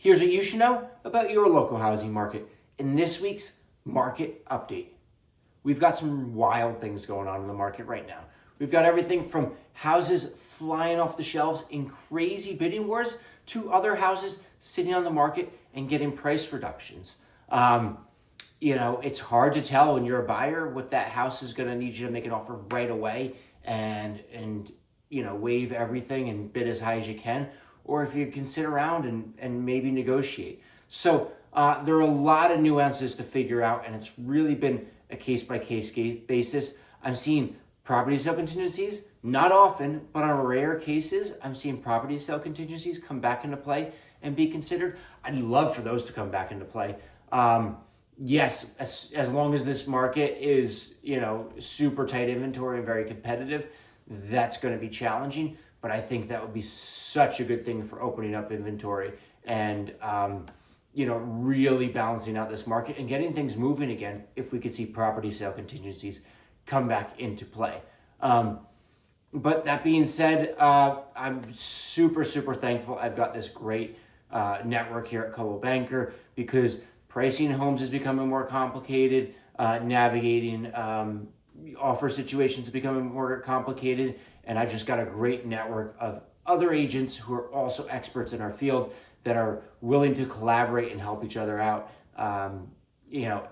Here's what you should know about your local housing market in this week's Market Update. We've got some wild things going on in the market right now. We've got everything from houses flying off the shelves in crazy bidding wars to other houses sitting on the market and getting price reductions. It's hard to tell when you're a buyer what that house is going to need you to make an offer right away and waive everything and bid as high as you can, or if you can sit around and maybe negotiate. So there are a lot of nuances to figure out, and it's really been a case-by-case basis. I'm seeing property sale contingencies, not often, but on rare cases, I'm seeing property sale contingencies come back into play and be considered. I'd love for those to come back into play. Yes, as long as this market is, super tight inventory and very competitive, that's going to be challenging. But I think that would be such a good thing for opening up inventory and, really balancing out this market and getting things moving again if we could see property sale contingencies come back into play. But that being said, I'm super, super thankful. I've got this great network here at Coldwell Banker because pricing homes is becoming more complicated. Navigating offer situations is becoming more complicated. And I've just got a great network of other agents who are also experts in our field that are willing to collaborate and help each other out,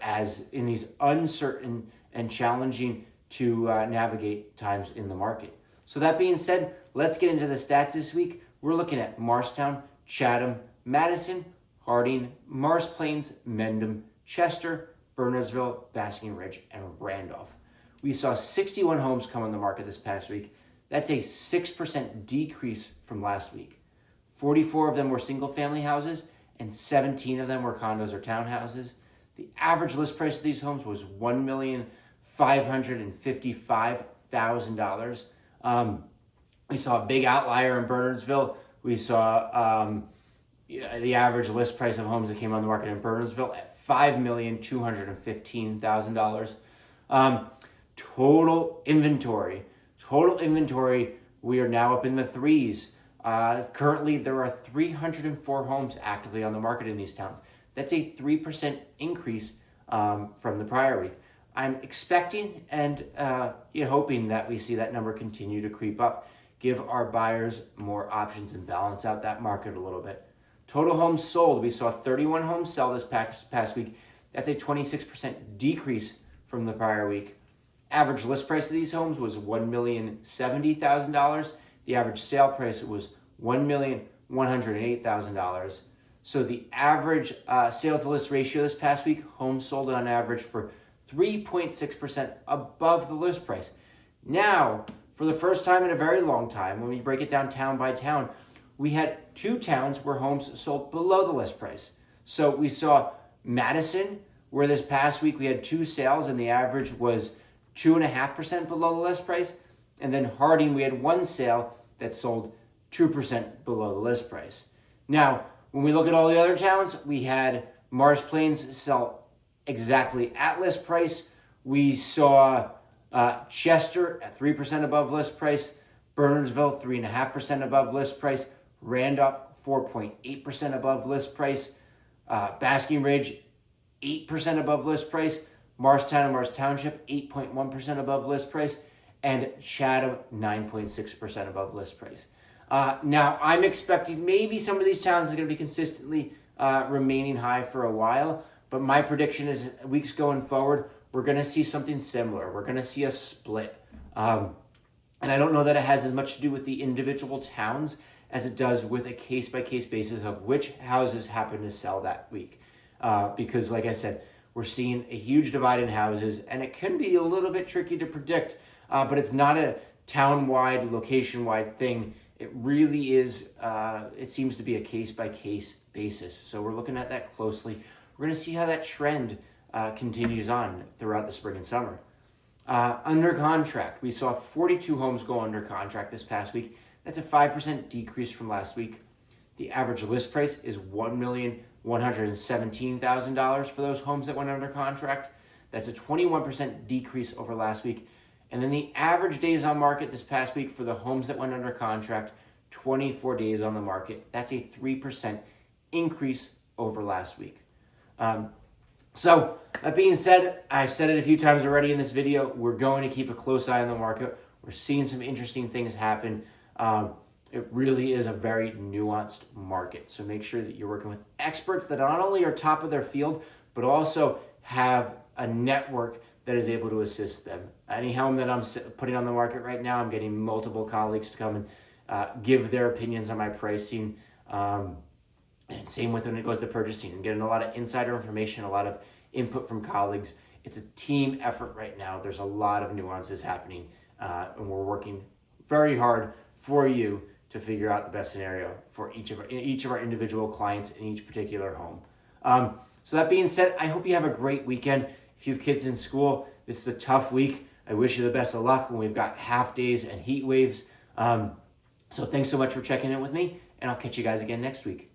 as in these uncertain and challenging to navigate times in the market. So that being said, let's get into the stats this week. We're looking at Morristown, Chatham, Madison, Harding, Morris Plains, Mendham, Chester, Bernardsville, Basking Ridge, and Randolph. We saw 61 homes come on the market this past week. That's a 6% decrease from last week. 44 of them were single-family houses, and 17 of them were condos or townhouses. The average list price of these homes was $1,555,000. We saw a big outlier in Bernardsville. We saw the average list price of homes that came on the market in Bernardsville at $5,215,000. Total inventory, we are now up in the threes. Currently, there are 304 homes actively on the market in these towns. That's a 3% increase from the prior week. I'm expecting and hoping that we see that number continue to creep up, give our buyers more options and balance out that market a little bit. Total homes sold, we saw 31 homes sell this past week. That's a 26% decrease from the prior week. Average list price of these homes was $1,070,000. The average sale price was $1,108,000. So the average sale to list ratio this past week, homes sold on average for 3.6% above the list price. Now, for the first time in a very long time, when we break it down town by town, we had two towns where homes sold below the list price. So we saw Madison, where this past week we had two sales and the average was 2.5% below the list price. And then Harding, we had one sale that sold 2% below the list price. Now, when we look at all the other towns, we had Morris Plains sell exactly at list price. We saw Chester at 3% above list price, Bernardsville 3.5% above list price, Randolph 4.8% above list price, Basking Ridge 8% above list price, Morristown Morris Township 8.1% above list price, and Chatham 9.6% above list price. Now, I'm expecting maybe some of these towns are going to be consistently remaining high for a while, but my prediction is weeks going forward, we're going to see something similar. We're going to see a split. And I don't know that it has as much to do with the individual towns as it does with a case-by-case basis of which houses happen to sell that week. Because, like I said, we're seeing a huge divide in houses, and it can be a little bit tricky to predict, but it's not a town-wide, location-wide thing. It really is, it seems to be a case-by-case basis. So we're looking at that closely. We're going to see how that trend continues on throughout the spring and summer. Under contract, we saw 42 homes go under contract this past week. That's a 5% decrease from last week. The average list price is $1,117,000 for those homes that went under contract. That's a 21% decrease over last week. And then the average days on market this past week for the homes that went under contract, 24 days on the market. That's a 3% increase over last week. So that being said, I've said it a few times already in this video, we're going to keep a close eye on the market. We're seeing some interesting things happen. It really is a very nuanced market. So make sure that you're working with experts that not only are top of their field, but also have a network that is able to assist them. Any home that I'm putting on the market right now, I'm getting multiple colleagues to come and give their opinions on my pricing. And same with when it goes to purchasing. I'm getting a lot of insider information, a lot of input from colleagues. It's a team effort right now. There's a lot of nuances happening, and we're working very hard for you to figure out the best scenario for each of our individual clients in each particular home. So that being said, I hope you have a great weekend. If you have kids in school, this is a tough week. I wish you the best of luck when we've got half days and heat waves. So thanks so much for checking in with me, and I'll catch you guys again next week.